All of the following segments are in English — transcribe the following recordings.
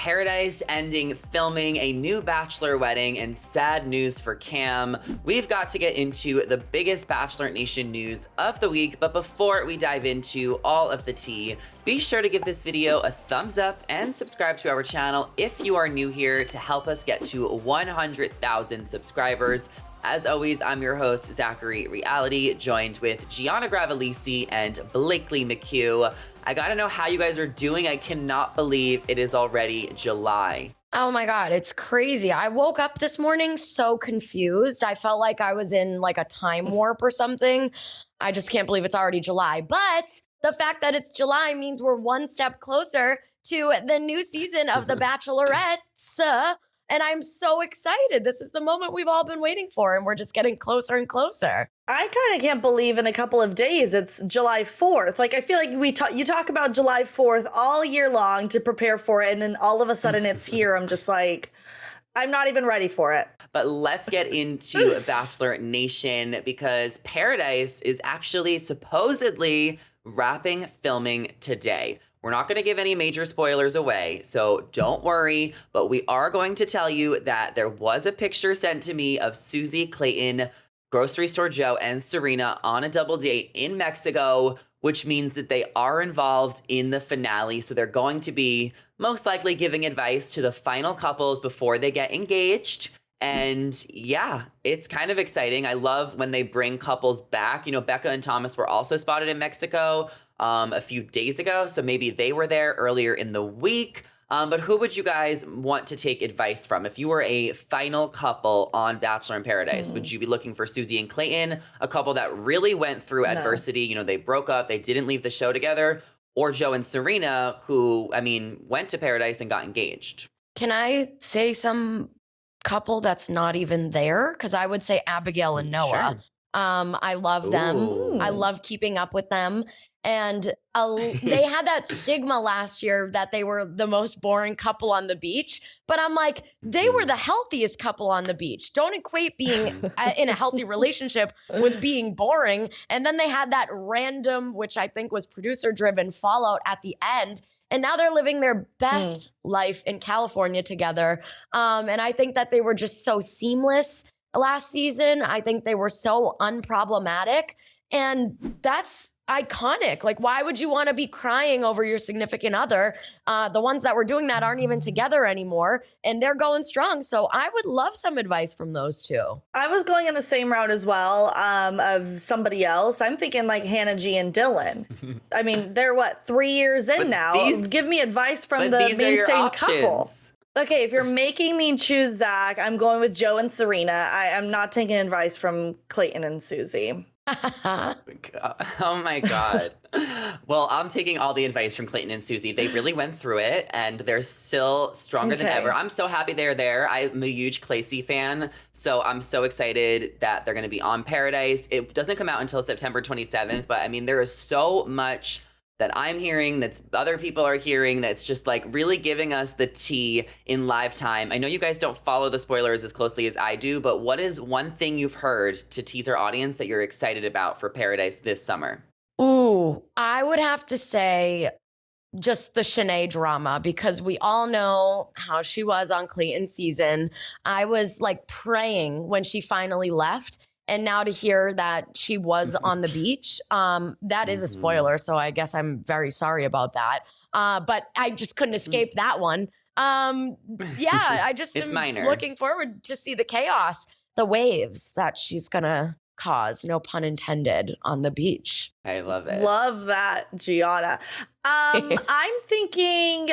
Paradise ending filming a new bachelor wedding and sad news for Cam. We've got to get into the biggest Bachelor Nation news of the week, but before we dive into all of the tea, be sure to give this video a thumbs up and subscribe to our channel if you are new here to help us get to 100,000 subscribers. As always, I'm your host, Zachary Reality, joined with Gianna Gravelese and McHugh. I gotta know how you guys are doing. I cannot believe it is already July. Oh my God, it's crazy. I woke up this morning so confused. I felt like I was in like a time warp or something. I just can't believe it's already July. But the fact that it's July means we're one step closer to the new season of The Bachelorettes. And I'm so excited. This is the moment we've all been waiting for, and we're just getting closer and closer. I kind of can't believe in a couple of days it's July 4th. Like, I feel like you talk about July 4th all year long to prepare for it, and then all of a sudden it's here. I'm just like, I'm not even ready for it. But let's get into Bachelor Nation, because Paradise is actually supposedly wrapping filming today. We're not going to give any major spoilers away, so don't worry, but we are going to tell you that there was a picture sent to me of Susie, Clayton, Grocery Store Joe, and Serena on a double date in Mexico, which means that they are involved in the finale. So they're going to be most likely giving advice to the final couples before they get engaged. And yeah, it's kind of exciting. I love when they bring couples back. You know, Becca and Thomas were also spotted in Mexico a few days ago, so maybe they were there earlier in the week. But who would you guys want to take advice from? If you were a final couple on Bachelor in Paradise, would you be looking for Susie and Clayton, a couple that really went through adversity? You know, they broke up, they didn't leave the show together, or Joe and Serena, who, I mean, went to Paradise and got engaged? Can I say some couple that's not even there? Because I would say Abigail and Noah. Sure. I love them. Ooh. I love keeping up with them. And they had that stigma last year that they were the most boring couple on the beach. But I'm like, they were the healthiest couple on the beach. Don't equate being in a healthy relationship with being boring. And then they had that random, which I think was producer-driven fallout at the end. And now they're living their best life in California together. And I think that they were just so seamless last season. I think they were so unproblematic. And that's iconic. Like, why would you want to be crying over your significant other? The ones that were doing that aren't even together anymore, and they're going strong. So I would love some advice from those two. I was going in the same route as well, of somebody else. I'm thinking like Hannah G and Dylan. I mean, they're 3 years in now. Give me advice from the mainstay couple. Okay, if you're making me choose Zach, I'm going with Joe and Serena. I'm not taking advice from Clayton and Susie. Oh my God. Well, I'm taking all the advice from Clayton and Susie. They really went through it, and they're still stronger than ever. I'm so happy they're there. I'm a huge Clacy fan, so I'm so excited that they're going to be on Paradise. It doesn't come out until September 27th, but I mean, there is so much that I'm hearing, that's other people are hearing, that's just like really giving us the tea in live time. I know you guys don't follow the spoilers as closely as I do, but what is one thing you've heard to tease our audience that you're excited about for Paradise this summer? Ooh, I would have to say just the Shanae drama, because we all know how she was on Clayton's season. I was like praying when she finally left. And now to hear that she was on the beach, that is a spoiler. So I guess I'm very sorry about that. But I just couldn't escape that one. Yeah, I just am looking forward to see the chaos, the waves that she's going to cause, no pun intended, on the beach. I love it. Love that, Gianna. I'm thinking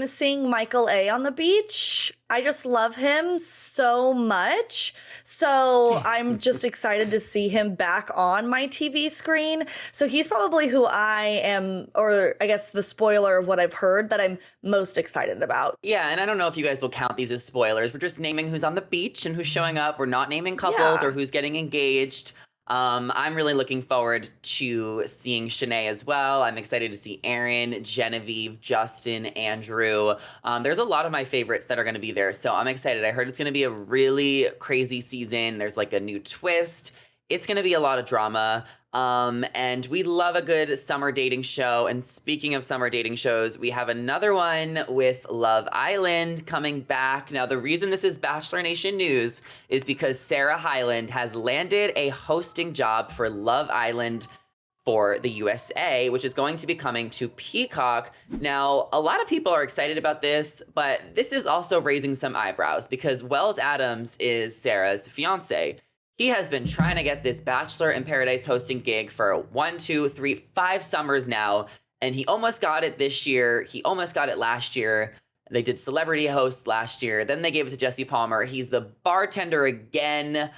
seeing Michael A on the beach. I just love him so much. So I'm just excited to see him back on my TV screen. So he's probably who I am, or I guess the spoiler of what I've heard that I'm most excited about. Yeah, and I don't know if you guys will count these as spoilers. We're just naming who's on the beach and who's showing up. We're not naming couples or who's getting engaged. I'm really looking forward to seeing Shanae as well. I'm excited to see Aaron, Genevieve, Justin, Andrew. There's a lot of my favorites that are going to be there, so I'm excited. I heard it's going to be a really crazy season. There's like a new twist. It's going to be a lot of drama. And we love a good summer dating show. And speaking of summer dating shows, we have another one with Love Island coming back. Now, the reason this is Bachelor Nation news is because Sarah Hyland has landed a hosting job for Love Island for the USA, which is going to be coming to Peacock. Now, a lot of people are excited about this, but this is also raising some eyebrows because Wells Adams is Sarah's fiance. He has been trying to get this Bachelor in Paradise hosting gig for 1, 2, 3, 5 summers now, and he almost got it this year. He almost got it last year. They did Celebrity Host last year. Then they gave it to Jesse Palmer. He's the bartender again.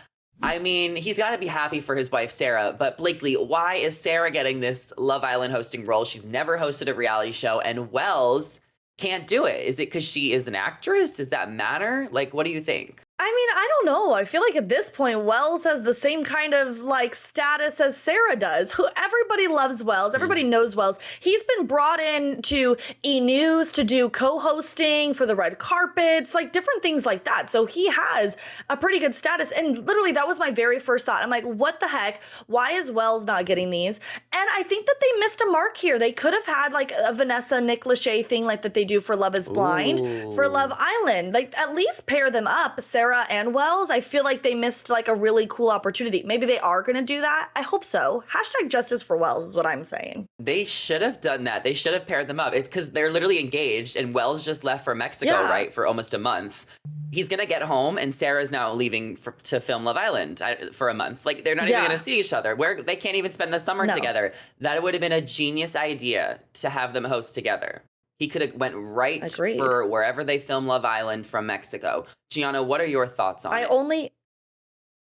I mean, he's got to be happy for his wife, Sarah. But Blakely, why is Sarah getting this Love Island hosting role? She's never hosted a reality show, and Wells can't do it. Is it because she is an actress? Does that matter? Like, what do you think? I mean, I don't know. I feel like at this point, Wells has the same kind of like status as Sarah does. Everybody loves Wells. Everybody knows Wells. He's been brought in to E! News to do co-hosting for the red carpets, like different things like that. So he has a pretty good status. And literally, that was my very first thought. I'm like, what the heck? Why is Wells not getting these? And I think that they missed a mark here. They could have had like a Vanessa Nick Lachey thing like that they do for Love is Blind for Love Island. Like at least pair them up, Sarah and Wells. I feel like they missed like a really cool opportunity. Maybe they are going to do that. I hope so. Hashtag justice for Wells is what I'm saying. They should have done that. They should have paired them up. It's because they're literally engaged and Wells just left for Mexico, right? For almost a month. He's going to get home and Sarah's now leaving to film Love Island for a month. Like they're not even going to see each other. They can't even spend the summer together. That would have been a genius idea to have them host together. He could have went right for wherever they film Love Island from Mexico. Gianna, what are your thoughts on it?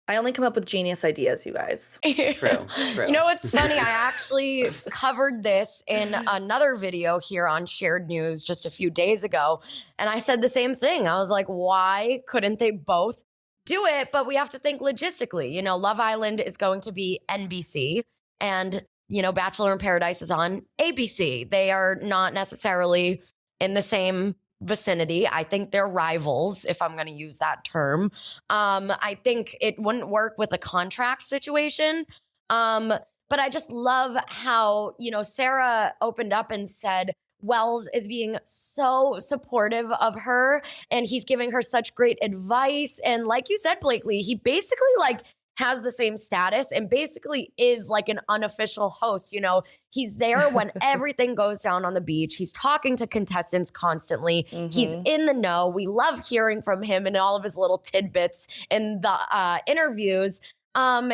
I only come up with genius ideas, you guys. True. You know what's funny? I actually covered this in another video here on Shared News just a few days ago. And I said the same thing. I was like, why couldn't they both do it? But we have to think logistically. You know, Love Island is going to be NBC and Bachelor in Paradise is on ABC. They are not necessarily in the same vicinity. I think they're rivals, if I'm going to use that term. I think it wouldn't work with a contract situation. But I just love how, Sarah opened up and said, Wells is being so supportive of her and he's giving her such great advice. And like you said, Blakely, he basically has the same status and basically is like an unofficial host. He's there when everything goes down on the beach. He's talking to contestants constantly. He's in the know. We love hearing from him and all of his little tidbits in the interviews. And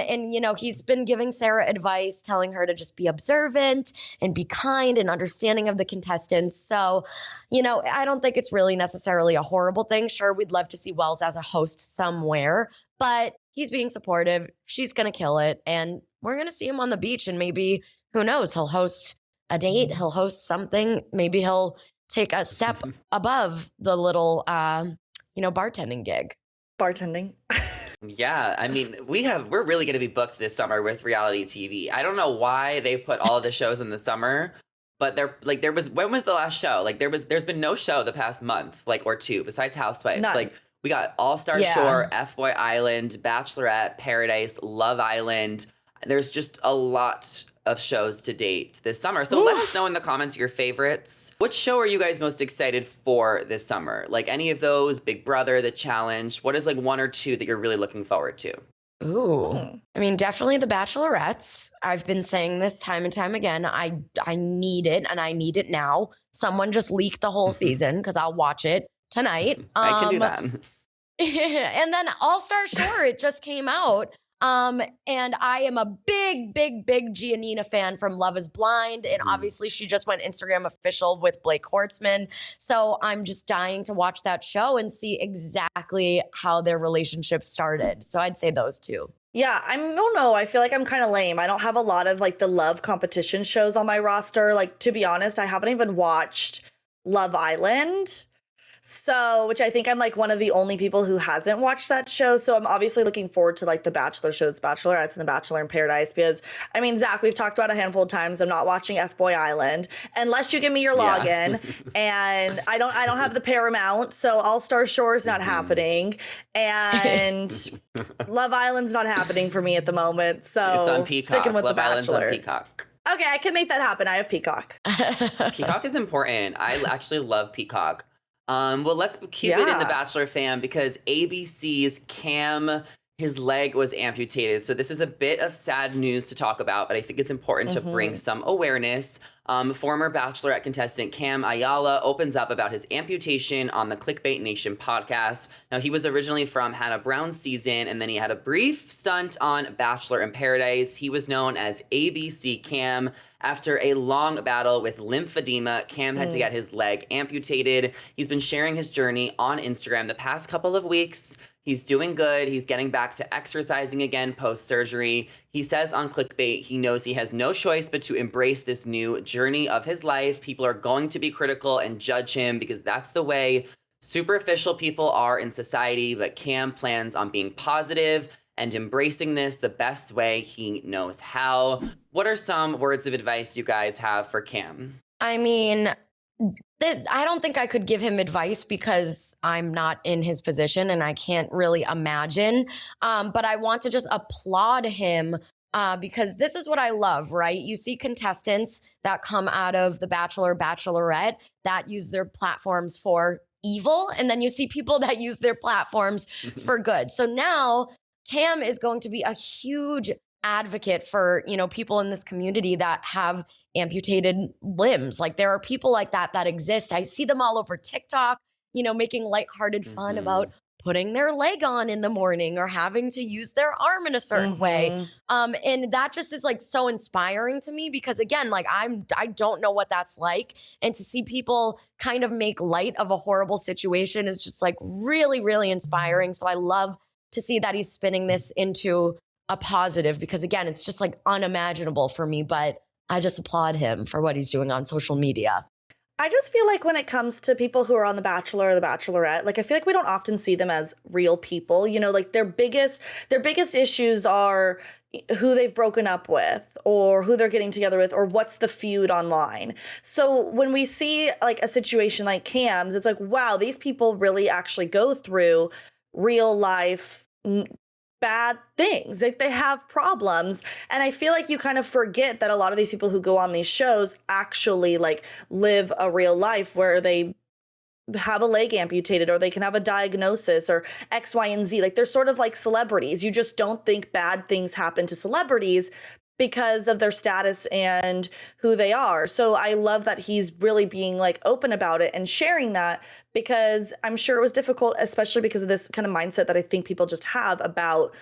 he's been giving Sarah advice, telling her to just be observant and be kind and understanding of the contestants. So, I don't think it's really necessarily a horrible thing. Sure, we'd love to see Wells as a host somewhere, but he's being supportive. She's going to kill it. And we're going to see him on the beach. And maybe, who knows, he'll host a date. He'll host something. Maybe he'll take a step above the little, bartending gig. Bartending. Yeah, I mean, we're really going to be booked this summer with reality TV. I don't know why they put all of the shows in the summer, but when was the last show? Like there's been no show the past month, or two, besides Housewives. None. Like we got All Star Shore, F-Boy Island, Bachelorette, Paradise, Love Island. There's just a lot of shows to date this summer. So let us know in the comments your favorites. What show are you guys most excited for this summer? Like any of those, Big Brother, The Challenge. What is one or two that you're really looking forward to? Ooh. I mean, definitely The Bachelorettes. I've been saying this time and time again. I need it and I need it now. Someone just leaked the whole season because I'll watch it tonight. I can do that. And then All Star Shore, it just came out. And I am a big Gianna fan from Love is Blind. And obviously she just went Instagram official with Blake Hortzman. So I'm just dying to watch that show and see exactly how their relationship started. So I'd say those two. Yeah, I don't know. I feel like I'm kind of lame. I don't have a lot of the love competition shows on my roster. To be honest, I haven't even watched Love Island. So, which I think I'm like one of the only people who hasn't watched that show. So I'm obviously looking forward to like the Bachelor shows, Bachelorettes and the Bachelor in Paradise, because I mean, Zach, we've talked about a handful of times. I'm not watching F-Boy Island unless you give me your login, and I don't have the Paramount, so All Star Shore is not happening, and Love Island's not happening for me at the moment. So It's on Peacock. sticking with Love the Island's Bachelor. on Peacock. Okay, I can make that happen. I have Peacock. Peacock is important. I actually love Peacock. Well, let's keep it in the Bachelor fam, because ABC's Cam, his leg was amputated. So this is a bit of sad news to talk about, but I think it's important to bring some awareness. Former Bachelorette contestant Cam Ayala opens up about his amputation on the Clickbait Nation podcast. Now, he was originally from Hannah Brown's season, and then he had a brief stunt on Bachelor in Paradise. He was known as ABC Cam. After a long battle with lymphedema, Cam had to get his leg amputated. He's been sharing his journey on Instagram the past couple of weeks. He's doing good. He's getting back to exercising again post-surgery. He says on Clickbait he knows he has no choice but to embrace this new journey of his life. People are going to be critical and judge him because that's the way superficial people are in society, but Cam plans on being positive and embracing this the best way he knows how. What are some words of advice you guys have for Cam? I mean, I don't think I could give him advice because I'm not in his position and I can't really imagine. But I want to just applaud him because this is what I love, right? You see contestants that come out of The Bachelor, Bachelorette that use their platforms for evil. And then you see people that use their platforms for good. So now Cam is going to be a huge advocate for, you know, people in this community that have amputated limbs. Like there are people like that that exist. I see them all over TikTok, you know, making lighthearted fun about putting their leg on in the morning or having to use their arm in a certain way. And that just is like so inspiring to me because again, like I don't know what that's like. And to see people kind of make light of a horrible situation is just like really, really inspiring. So I love to see that he's spinning this into a positive because again, it's just like unimaginable for me, but I just applaud him for what he's doing on social media. I just feel like when it comes to people who are on The Bachelor or The Bachelorette, like I feel like we don't often see them as real people. You know, like their biggest issues are who they've broken up with or who they're getting together with or what's the feud online. So when we see like a situation like Cam's, it's like, wow, these people really actually go through real life bad things. Like they have problems. And I feel like you kind of forget that a lot of these people who go on these shows actually like live a real life where they have a leg amputated or they can have a diagnosis or X, Y, and Z. Like they're sort of like celebrities. You just don't think bad things happen to celebrities because of their status and who they are. So I love that he's really being like open about it and sharing that because I'm sure it was difficult, especially because of this kind of mindset that I think people just have about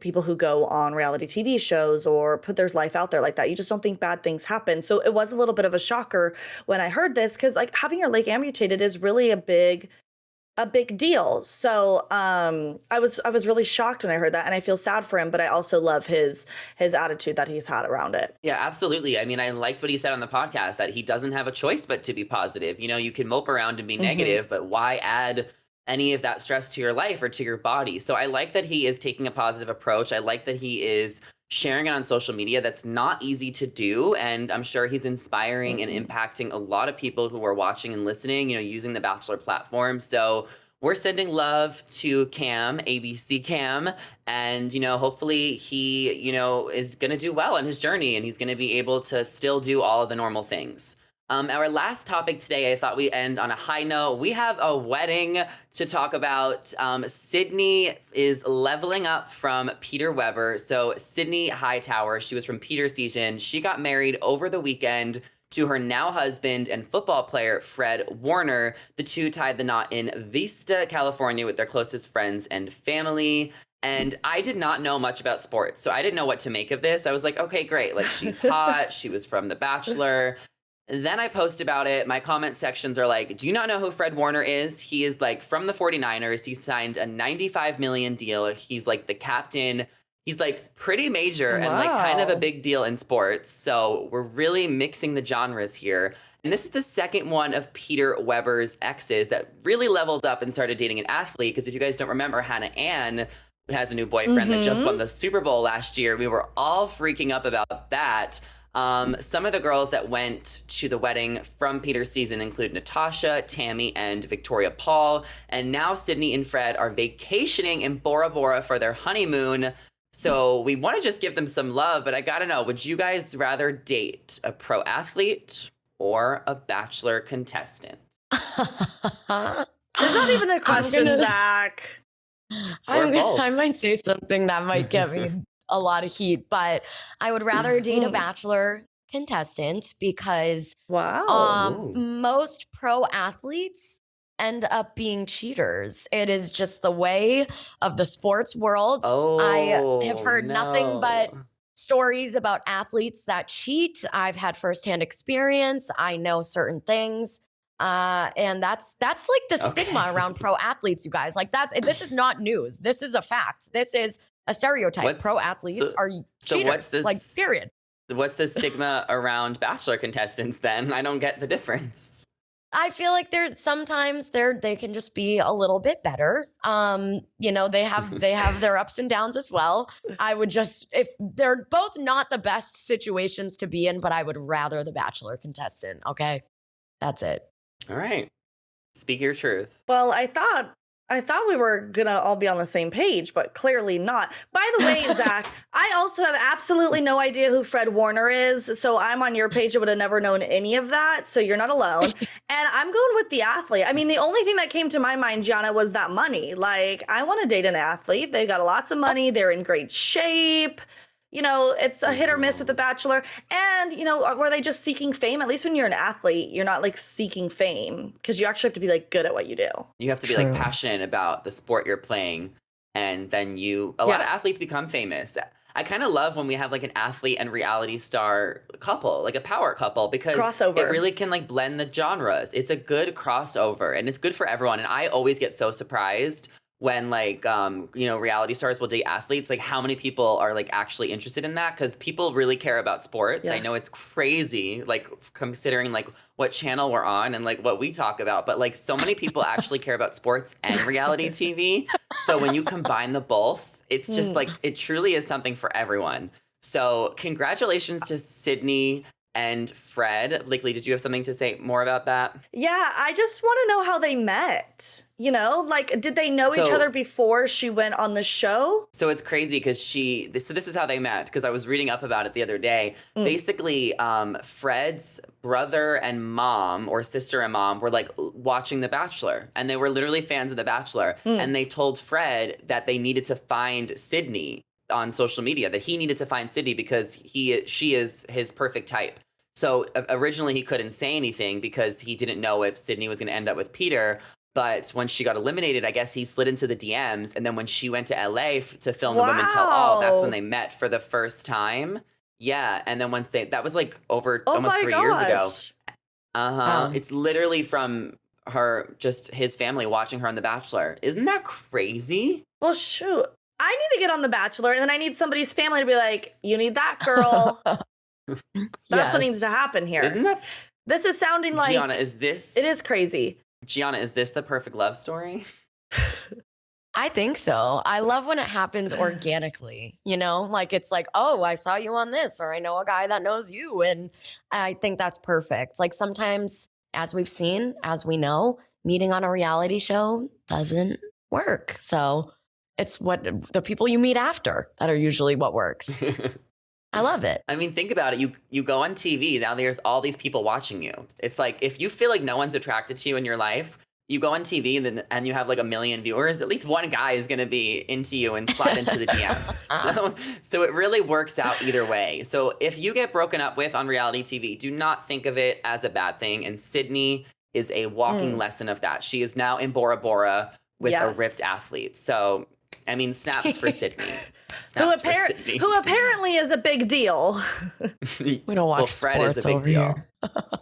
people who go on reality TV shows or put their life out there like that. You just don't think bad things happen. So it was a little bit of a shocker when I heard this because like having your leg amputated is really a big deal. So I was really shocked when I heard that and I feel sad for him, but I also love his attitude that he's had around it. Yeah, absolutely. I mean, I liked what he said on the podcast that he doesn't have a choice but to be positive. You know, you can mope around and be negative, but why add any of that stress to your life or to your body? So I like that he is taking a positive approach. I like that he is sharing it on social media. That's not easy to do. And I'm sure he's inspiring and impacting a lot of people who are watching and listening, you know, using the Bachelor platform. So we're sending love to Cam, ABC Cam, and, you know, hopefully he, you know, is going to do well on his journey and he's going to be able to still do all of the normal things. Our last topic today, I thought we end on a high note. We have a wedding to talk about. Sydney is leveling up from Peter Weber. So Sydney Hightower, she was from Peter's season. She got married over the weekend to her now husband and football player, Fred Warner. The two tied the knot in Vista, California with their closest friends and family. And I did not know much about sports, so I didn't know what to make of this. I was like, okay, great. Like, she's hot. She was from The Bachelor. Then I post about it. My comment sections are like, do you not know who Fred Warner is? He is like from the 49ers. He signed a $95 million deal. He's like the captain. He's like pretty major and like kind of a big deal in sports. So we're really mixing the genres here. And this is the second one of Peter Weber's exes that really leveled up and started dating an athlete. Because if you guys don't remember, Hannah Ann has a new boyfriend that just won the Super Bowl last year. We were all freaking up about that. Some of the girls that went to the wedding from Peter's season include Natasha, Tammy, and Victoria Paul. And now Sydney and Fred are vacationing in Bora Bora for their honeymoon. So we want to just give them some love, but I gotta know, would you guys rather date a pro athlete or a Bachelor contestant? It's not even a question, Zach. I might say something that might get me a lot of heat, but I would rather date a Bachelor contestant because most pro athletes end up being cheaters. It is just the way of the sports world. I have heard nothing but stories about athletes that cheat. I've had firsthand experience. I know certain things. And that's like the stigma around pro athletes, you guys. Like that, this is not news. This is a fact. This is a stereotype. Pro athletes are cheaters. Period. What's the stigma around Bachelor contestants then? I don't get the difference. I feel like sometimes they can just be a little bit better. They have their ups and downs as well. I would if they're both not the best situations to be in, but I would rather the Bachelor contestant. Okay. That's it. All right. Speak your truth. Well, I thought we were gonna all be on the same page, but clearly not. By the way, Zach, I also have absolutely no idea who Fred Warner is, so I'm on your page. I would have never known any of that, so you're not alone. And I'm going with the athlete. I mean, the only thing that came to my mind, Gianna, was that money. Like, I want to date an athlete. They got lots of money. They're in great shape. It's a hit or miss with The Bachelor. And, were they just seeking fame? At least when you're an athlete, you're not like seeking fame because you actually have to be like good at what you do. You have to be like passionate about the sport you're playing. And then a lot of athletes become famous. I kind of love when we have like an athlete and reality star couple, like a power couple, because crossover. It really can like blend the genres. It's a good crossover and it's good for everyone. And I always get so surprised when like, reality stars will date athletes, like how many people are like actually interested in that? Because people really care about sports. Yeah. I know it's crazy, like considering like what channel we're on and like what we talk about, but like so many people actually care about sports and reality TV. So when you combine the both, it's just like, it truly is something for everyone. So congratulations to Sydney and Fred. Blakely, did you have something to say more about that? Yeah, I just want to know how they met. Did they know each other before she went on the show? So it's crazy because this is how they met, because I was reading up about it the other day. Basically, Fred's brother and mom, or sister and mom, were like watching The Bachelor, and they were literally fans of The Bachelor. And they told Fred that they needed to find Sydney on social media, that he needed to find Sydney because she is his perfect type. So originally he couldn't say anything because he didn't know if Sydney was going to end up with Peter. But when she got eliminated, I guess he slid into the DMs. And then when she went to LA to film The Women Tell All, that's when they met for the first time. Yeah. And then that was like over almost 3 years ago. It's literally from his family watching her on The Bachelor. Isn't that crazy? Well, shoot. I need to get on The Bachelor, and then I need somebody's family to be like, you need that girl. That's what needs to happen here. Isn't that? This is sounding like... Gianna, it is crazy. Gianna, is this the perfect love story? I think so. I love when it happens organically, like it's like, oh, I saw you on this, or I know a guy that knows you. And I think that's perfect. Like sometimes, as we've seen, as we know, meeting on a reality show doesn't work. So it's what the people you meet after that are usually what works. I love it. I mean, think about it. You go on TV, now there's all these people watching you. It's like, if you feel like no one's attracted to you in your life, you go on TV and you have like 1 million viewers, at least one guy is going to be into you and slide into the DMs. So it really works out either way. So if you get broken up with on reality TV, do not think of it as a bad thing. And Sydney is a walking lesson of that. She is now in Bora Bora with a ripped athlete. So, I mean, snaps for Sydney. Who apparently is a big deal. We don't watch Fred sports is a big over deal.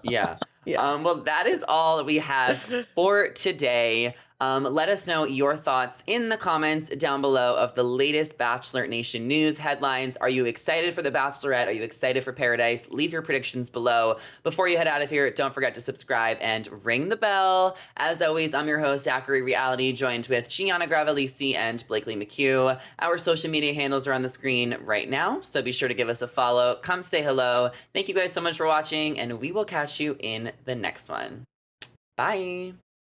here. Yeah. Well, that is all we have for today. Let us know your thoughts in the comments down below of the latest Bachelor Nation news headlines. Are you excited for The Bachelorette? Are you excited for Paradise? Leave your predictions below. Before you head out of here, don't forget to subscribe and ring the bell. As always, I'm your host, Zachary Reality, joined with Gianna, Gravelese, and Blakely McHugh. Our social media handles are on the screen right now, so be sure to give us a follow. Come say hello. Thank you guys so much for watching, and we will catch you in the next one. Bye.